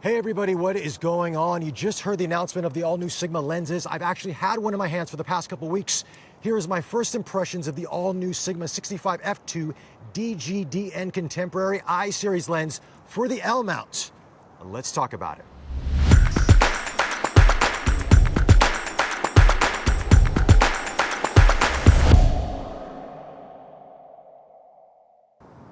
Hey everybody, what is going on? You just heard the announcement of the all-new Sigma lenses. I've actually had one in my hands for the past couple weeks. Here is my first impressions of the all-new Sigma 65 f2 DGDN Contemporary I-Series lens for the L-mount. Let's talk about it.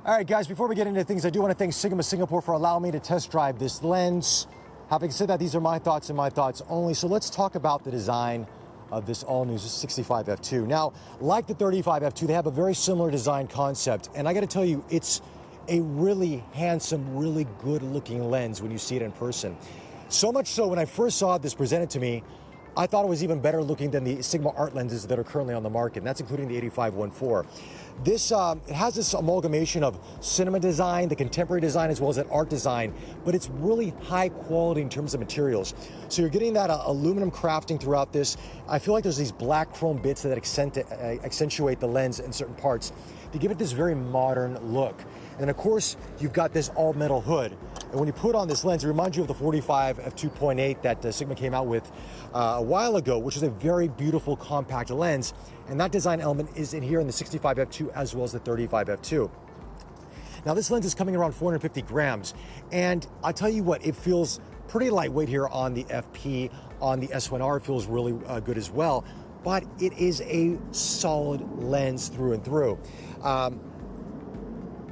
All right, guys, before we get into things, I do want to thank Sigma Singapore for allowing me to test drive this lens. Having said that, these are my thoughts and my thoughts only. So let's talk about the design of this all-new 65 f2. Now, like the 35 f2, they have a very similar design concept. And I got to tell you, it's a really handsome, really good-looking lens when you see it in person. So much so, when I first saw this presented to me, I thought it was even better looking than the Sigma Art lenses that are currently on the market, and that's including the 85-1.4. This it has this amalgamation of cinema design, the contemporary design, as well as that art design, but it's really high quality in terms of materials. So you're getting that aluminum crafting throughout this. I feel like there's these black chrome bits that accentuate the lens in certain parts to give it this very modern look. And of course, you've got this all-metal hood. And when you put on this lens, it reminds you of the 45 f2.8 that Sigma came out with a while ago, which is a very beautiful compact lens. And that design element is in here in the 65 f2 as well as the 35 f2. Now, this lens is coming around 450 grams. And I'll tell you what, it feels pretty lightweight here on the FP. On the S1R, it feels really good as well. But it is a solid lens through and through.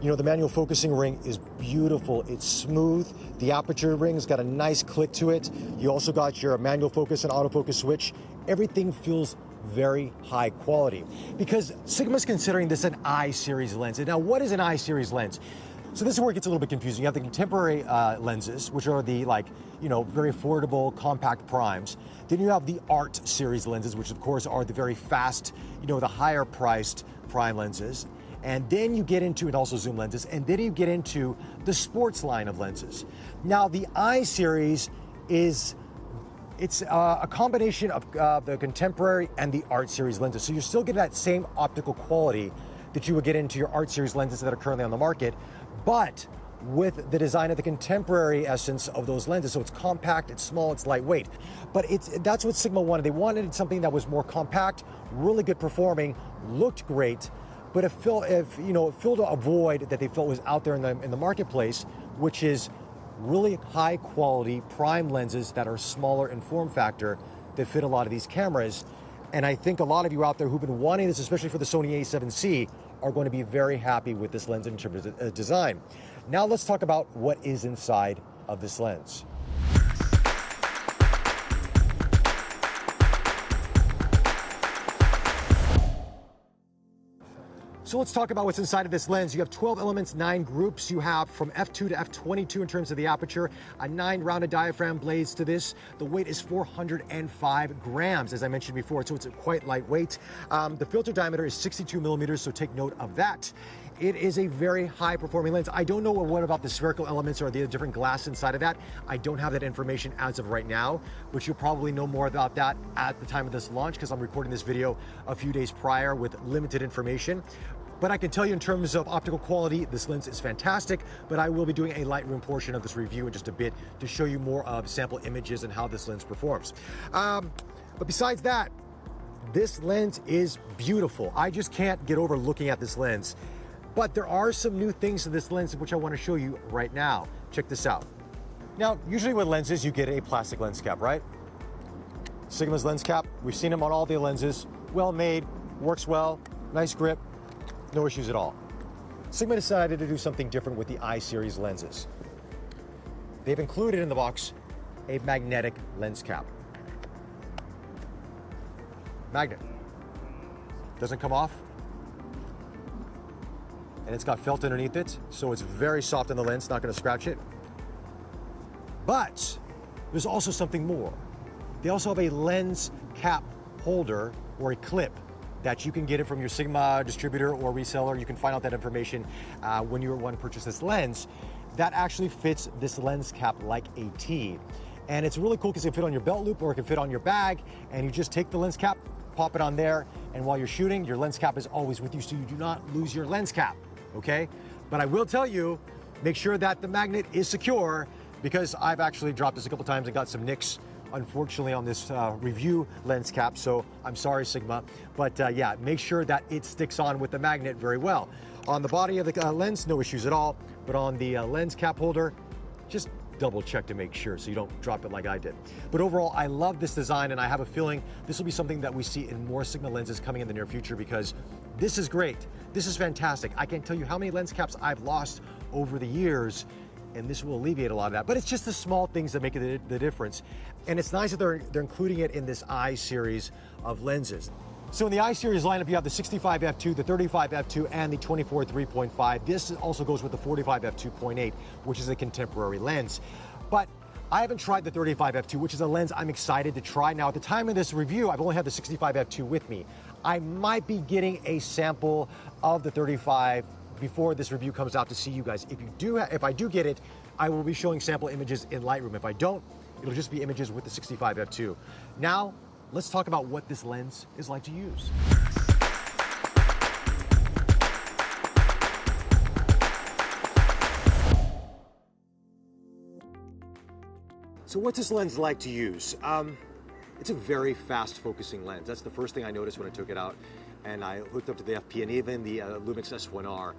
You know, the manual focusing ring is beautiful. It's smooth. The aperture ring's got a nice click to it. You also got your manual focus and autofocus switch. Everything feels very high quality because Sigma's considering this an I-Series lens. And now, what is an I-Series lens? So this is where it gets a little bit confusing. You have the contemporary lenses, which are the very affordable compact primes. Then you have the Art series lenses, which of course are the very fast, the higher priced prime lenses. And then you get into, and also zoom lenses, and then you get into the sports line of lenses. Now, the I-Series it's a combination of the contemporary and the Art series lenses. So you're still getting that same optical quality that you would get into your Art series lenses that are currently on the market, but with the design of the contemporary essence of those lenses. So it's compact, it's small, it's lightweight. But that's what Sigma wanted. They wanted something that was more compact, really good performing, looked great, but it filled a void that they felt was out there in the marketplace, which is really high quality prime lenses that are smaller in form factor that fit a lot of these cameras. And I think a lot of you out there who've been wanting this, especially for the Sony A7C, are going to be very happy with this lens in terms of design. Now let's talk about what is inside of this lens. So let's talk about what's inside of this lens. You have 12 elements, 9 groups. You have from f2 to f22 in terms of the aperture, 9 rounded diaphragm blades to this. The weight is 405 grams, as I mentioned before, so it's quite lightweight. The filter diameter is 62 millimeters, so take note of that. It is a very high performing lens. I don't know what about the spherical elements or the different glass inside of that. I don't have that information as of right now, but you'll probably know more about that at the time of this launch because I'm recording this video a few days prior with limited information. But I can tell you in terms of optical quality, this lens is fantastic, but I will be doing a Lightroom portion of this review in just a bit to show you more of sample images and how this lens performs. But besides that, this lens is beautiful. I just can't get over looking at this lens. But there are some new things to this lens which I want to show you right now. Check this out. Now, usually with lenses, you get a plastic lens cap, right? Sigma's lens cap, we've seen them on all the lenses. Well made, works well, nice grip. No issues at all. Sigma decided to do something different with the I-Series lenses. They've included in the box a magnetic lens cap. Magnet. Doesn't come off. And it's got felt underneath it, so it's very soft on the lens, not going to scratch it. But there's also something more. They also have a lens cap holder or a clip that you can get it from your Sigma distributor or reseller. You can find out that information when you want to purchase this lens. That actually fits this lens cap like a T. And it's really cool because it can fit on your belt loop or it can fit on your bag, and you just take the lens cap, pop it on there, and while you're shooting, your lens cap is always with you, so you do not lose your lens cap, okay? But I will tell you, make sure that the magnet is secure, because I've actually dropped this a couple times and got some nicks, unfortunately, on this review lens cap, so I'm sorry, Sigma. But yeah, make sure that it sticks on with the magnet very well. On the body of the lens, no issues at all, but on the lens cap holder, just double check to make sure so you don't drop it like I did. But overall, I love this design, and I have a feeling this will be something that we see in more Sigma lenses coming in the near future, because this is great. This is fantastic. I can't tell you how many lens caps I've lost over the years, and this will alleviate a lot of that. But it's just the small things that make the difference. And it's nice that they're including it in this I series of lenses. So in the I series lineup, you have the 65 f2, the 35 f2, and the 24 3.5. This also goes with the 45 f2.8, which is a contemporary lens. But I haven't tried the 35 f2, which is a lens I'm excited to try. Now, at the time of this review, I've only had the 65 f2 with me. I might be getting a sample of the 35 before this review comes out to see you guys. If I do get it, I will be showing sample images in Lightroom. If I don't, it'll just be images with the 65 f2. Now, let's talk about what this lens is like to use. So what's this lens like to use? It's a very fast focusing lens. That's the first thing I noticed when I took it out and I hooked up to the FP and even the Lumix S1R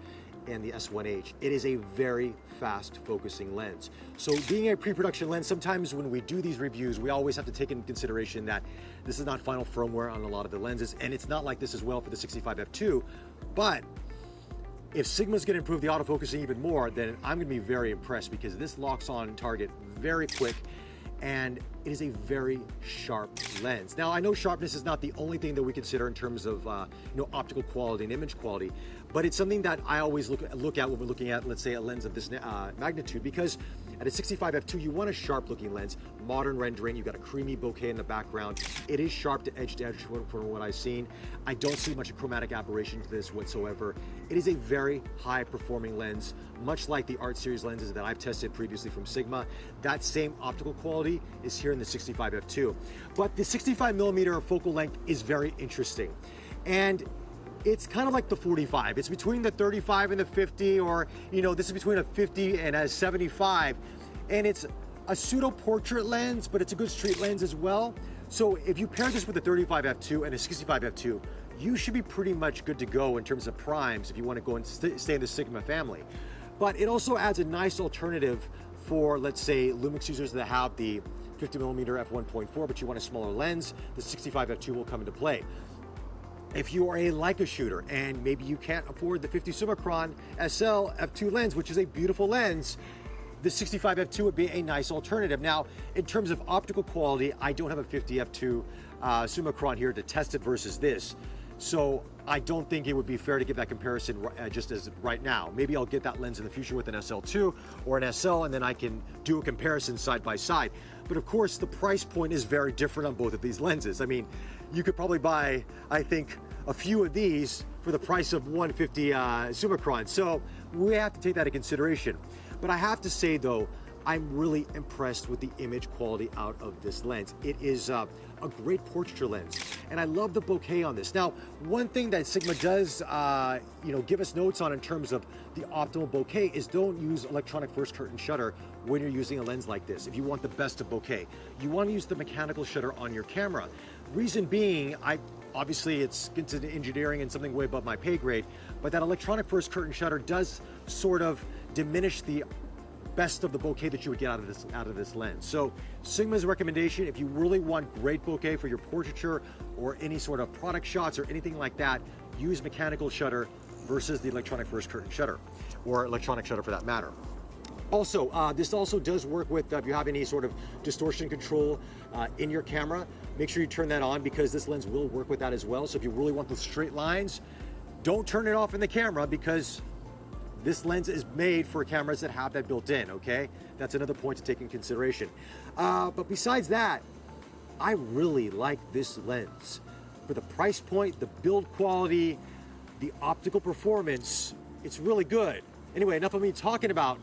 and the S1H. It is a very fast focusing lens. So being a pre-production lens, sometimes when we do these reviews, we always have to take into consideration that this is not final firmware on a lot of the lenses, and it's not like this as well for the 65 f2, but if Sigma's gonna improve the autofocusing even more, then I'm gonna be very impressed, because this locks on target very quick, and it is a very sharp lens. Now, I know sharpness is not the only thing that we consider in terms of optical quality and image quality, but it's something that I always look at when we're looking at, let's say, a lens of this magnitude, because at a 65 f2, you want a sharp looking lens, modern rendering, you've got a creamy bokeh in the background. It is sharp to edge from what I've seen. I don't see much chromatic aberration to this whatsoever. It is a very high performing lens, much like the Art Series lenses that I've tested previously from Sigma. That same optical quality is here in the 65 f2. But the 65mm focal length is very interesting. And it's kind of like the 45. It's between the 35 and the 50, or, this is between a 50 and a 75. And it's a pseudo portrait lens, but it's a good street lens as well. So if you pair this with a 35 f2 and a 65 f2, you should be pretty much good to go in terms of primes if you want to go and stay in the Sigma family. But it also adds a nice alternative for, let's say, Lumix users that have the 50mm f1.4, but you want a smaller lens. The 65 f2 will come into play. If you are a Leica shooter and maybe you can't afford the 50 Summicron SL f2 lens, which is a beautiful lens, the 65 f2 would be a nice alternative. Now, in terms of optical quality, I don't have a 50 f2 Summicron here to test it versus this. So I don't think it would be fair to give that comparison just as right now. Maybe I'll get that lens in the future with an SL2 or an SL, and then I can do a comparison side by side. But of course, the price point is very different on both of these lenses. I mean, you could probably buy, I think, a few of these for the price of 150 Summicron. So we have to take that into consideration. But I have to say though, I'm really impressed with the image quality out of this lens. It is a great portraiture lens, and I love the bokeh on this. Now, one thing that Sigma does, give us notes on in terms of the optimal bokeh is don't use electronic first curtain shutter when you're using a lens like this. If you want the best of bokeh, you want to use the mechanical shutter on your camera. Reason being, obviously it's into engineering and something way above my pay grade, but that electronic first curtain shutter does sort of diminish the best of the bokeh that you would get out of this lens. So Sigma's recommendation, if you really want great bokeh for your portraiture or any sort of product shots or anything like that, use mechanical shutter versus the electronic first curtain shutter, or electronic shutter for that matter. Also, this also does work with, if you have any sort of distortion control in your camera, make sure you turn that on, because this lens will work with that as well. So if you really want those straight lines, don't turn it off in the camera, because this lens is made for cameras that have that built in, okay? That's another point to take in consideration. But besides that, I really like this lens. For the price point, the build quality, the optical performance, it's really good. Anyway, enough of me talking about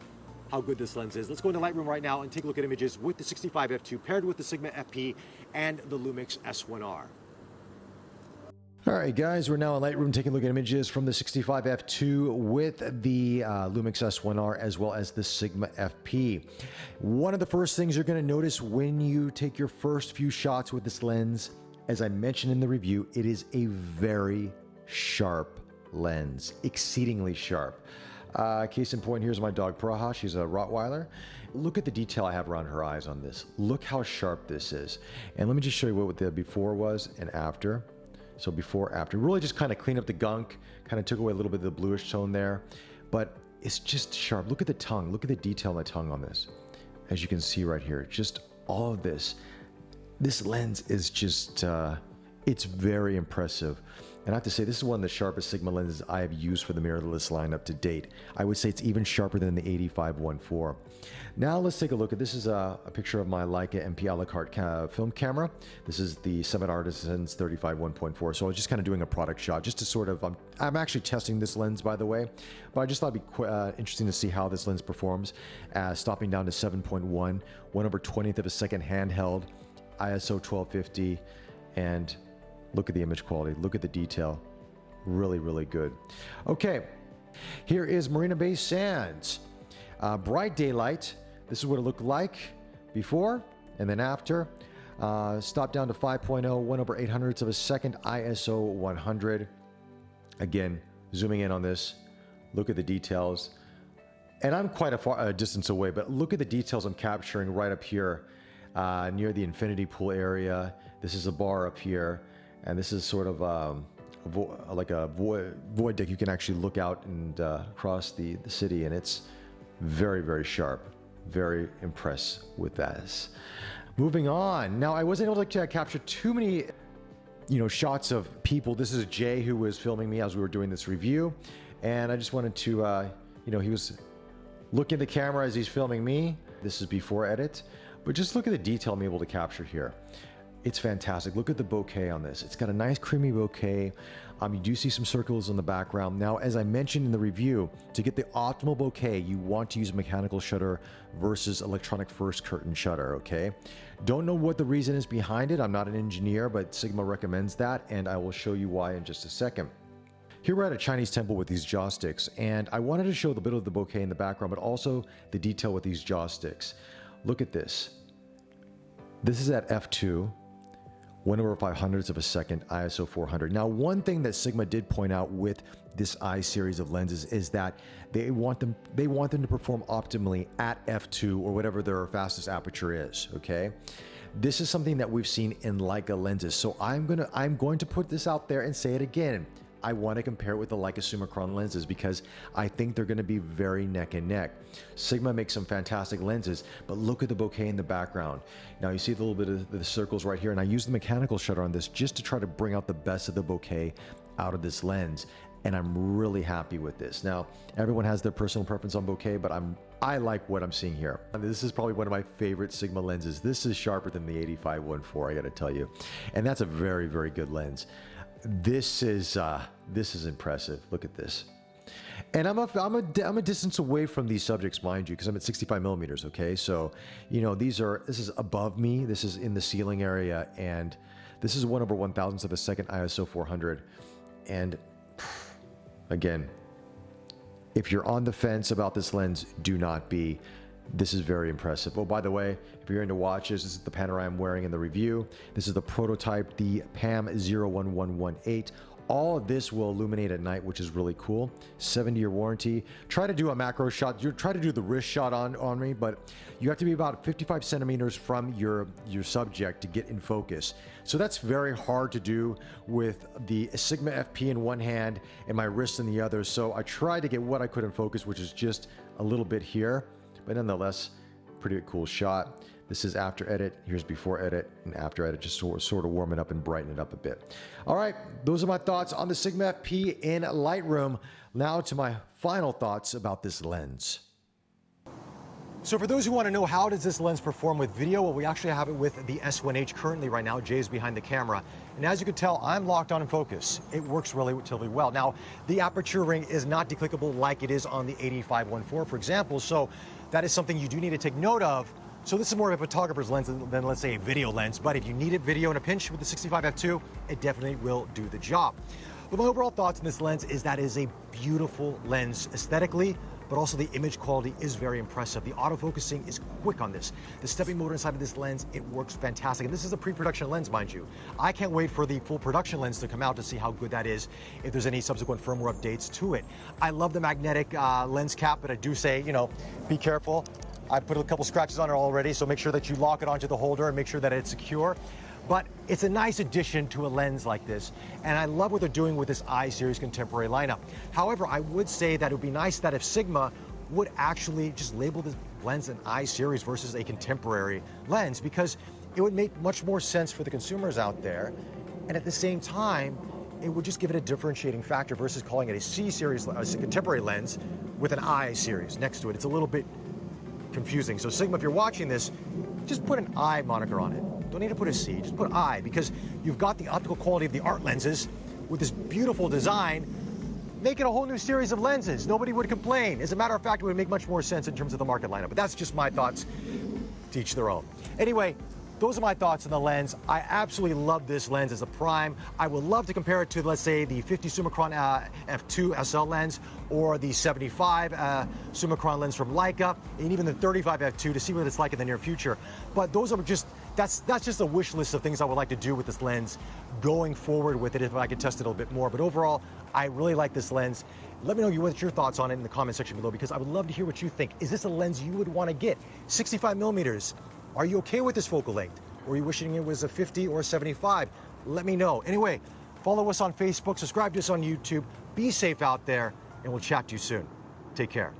how good this lens is. Let's go into Lightroom right now and take a look at images with the 65 f2 paired with the Sigma FP and the Lumix S1R. All right, guys, we're now in Lightroom taking a look at images from the 65 f2 with the Lumix S1R as well as the Sigma FP. One of the first things you're going to notice when you take your first few shots with this lens, as I mentioned in the review, it is a very sharp lens, exceedingly sharp. Case in point, here's my dog Praha. She's a Rottweiler. Look at the detail I have around her eyes on this. Look how sharp this is. And let me just show you what the before was and after. So before, after, really just kind of cleaned up the gunk, kind of took away a little bit of the bluish tone there, but it's just sharp. Look at the tongue, look at the detail on the tongue on this. As you can see right here, just all of this. This lens is just, it's very impressive. And I have to say, this is one of the sharpest Sigma lenses I have used for the mirrorless lineup to date. I would say it's even sharper than the 85-1.4. Now let's take a look at, this is a picture of my Leica MP a la carte film camera. This is the Summit Artisans 35-1.4. So I was just kind of doing a product shot just to sort of, I'm actually testing this lens, by the way, but I just thought it'd be interesting to see how this lens performs. Stopping down to 7.1, 1/20th of a second handheld, ISO 1250, and look at the image quality, look at the detail. Really, really good. Okay, here is Marina Bay Sands. Bright daylight. This is what it looked like before and then after. Stopped down to 5.0, 1/800th of a second, ISO 100. Again, zooming in on this, look at the details. And I'm quite a distance away, but look at the details I'm capturing right up here near the infinity pool area. This is a bar up here. And this is sort of like a void deck. You can actually look out and across the city, and it's very, very sharp. Very impressed with this. Moving on. Now, I wasn't able to capture too many, shots of people. This is Jay who was filming me as we were doing this review, and I just wanted to, he was looking at the camera as he's filming me. This is before edit, but just look at the detail I'm able to capture here. It's fantastic. Look at the bokeh on this. It's got a nice creamy bokeh. You do see some circles in the background. Now, as I mentioned in the review, to get the optimal bokeh, you want to use mechanical shutter versus electronic first curtain shutter, okay? Don't know what the reason is behind it. I'm not an engineer, but Sigma recommends that, and I will show you why in just a second. Here we're at a Chinese temple with these jaw sticks, and I wanted to show the bit of the bokeh in the background, but also the detail with these jaw sticks. Look at this. This is at f2. 1/500th of a second, ISO 400. Now, one thing that Sigma did point out with this I series of lenses is that they want them to perform optimally at f2 or whatever their fastest aperture is. Okay, this is something that we've seen in Leica lenses. So I'm going to put this out there and say it again. I want to compare it with the Leica Summicron lenses because I think they're going to be very neck and neck. Sigma makes some fantastic lenses, but look at the bokeh in the background. Now you see a little bit of the circles right here, and I use the mechanical shutter on this just to try to bring out the best of the bokeh out of this lens, and I'm really happy with this. Now, everyone has their personal preference on bokeh, but I like what I'm seeing here. This is probably one of my favorite Sigma lenses. This is sharper than the 85-1.4, I got to tell you, and that's a very, very good lens. This is impressive. Look at this. And I'm a distance away from these subjects, mind you, because I'm at 65 millimeters. Okay, so this is above me. This is in the ceiling area, and this is 1/1000th of a second, ISO 400. And again, if you're on the fence about this lens, do not be. This is very impressive. Oh, by the way, if you're into watches, this is the panorama I'm wearing in the review. This is the prototype, the PAM 01118. All of this will illuminate at night, which is really cool. 7-year warranty. Try to do a macro shot. Try to do the wrist shot on me, but you have to be about 55 centimeters from your subject to get in focus. So that's very hard to do with the Sigma FP in one hand and my wrist in the other. So I tried to get what I could in focus, which is just a little bit here. But nonetheless, pretty cool shot. This is after edit. Here's before edit and after edit, just sort of warm it up and brighten it up a bit. All right, those are my thoughts on the Sigma FP in Lightroom. Now to my final thoughts about this lens. So for those who want to know how does this lens perform with video, well, we actually have it with the S1H currently right now. Jay's behind the camera. And as you can tell, I'm locked on in focus. It works relatively well. Now, the aperture ring is not declickable like it is on the 85-1.4, for example. So that is something you do need to take note of So this is more of a photographer's lens than let's say a video lens, but if you needed video in a pinch with the 65 f2, it definitely will do the job. But my overall thoughts on this lens is that it is a beautiful lens aesthetically, but also the image quality is very impressive. The autofocusing is quick on this. The stepping motor inside of this lens, it works fantastic. And this is a pre-production lens, mind you. I can't wait for the full production lens to come out to see how good that is, if there's any subsequent firmware updates to it. I love the magnetic lens cap, but I do say, you know, be careful. I put a couple scratches on it already, so make sure that you lock it onto the holder and make sure that it's secure. But it's a nice addition to a lens like this, and I love what they're doing with this I series contemporary lineup. However, I would say that it would be nice that if Sigma would actually just label this lens an I series versus a contemporary lens, because it would make much more sense for the consumers out there, and at the same time, it would just give it a differentiating factor versus calling it a C series, a contemporary lens with an I series next to it. It's a little bit confusing. So Sigma, if you're watching this, just put an I moniker on it. Don't need to put a C, just put I, because you've got the optical quality of the art lenses with this beautiful design, making a whole new series of lenses. Nobody would complain. As a matter of fact, it would make much more sense in terms of the market lineup, but that's just my thoughts. To each their own. Anyway, those are my thoughts on the lens. I absolutely love this lens as a prime. I would love to compare it to, let's say, the 50 Summicron f2 SL lens or the 75 Summicron lens from Leica, and even the 35 f2 to see what it's like in the near future. But those are just, that's just a wish list of things I would like to do with this lens going forward with it if I could test it a little bit more. But overall, I really like this lens. Let me know what your thoughts on it in the comment section below, because I would love to hear what you think. Is this a lens you would want to get? 65 millimeters. Are you okay with this focal length? Or are you wishing it was a 50 or a 75? Let me know. Anyway, follow us on Facebook, subscribe to us on YouTube. Be safe out there, and we'll chat to you soon. Take care.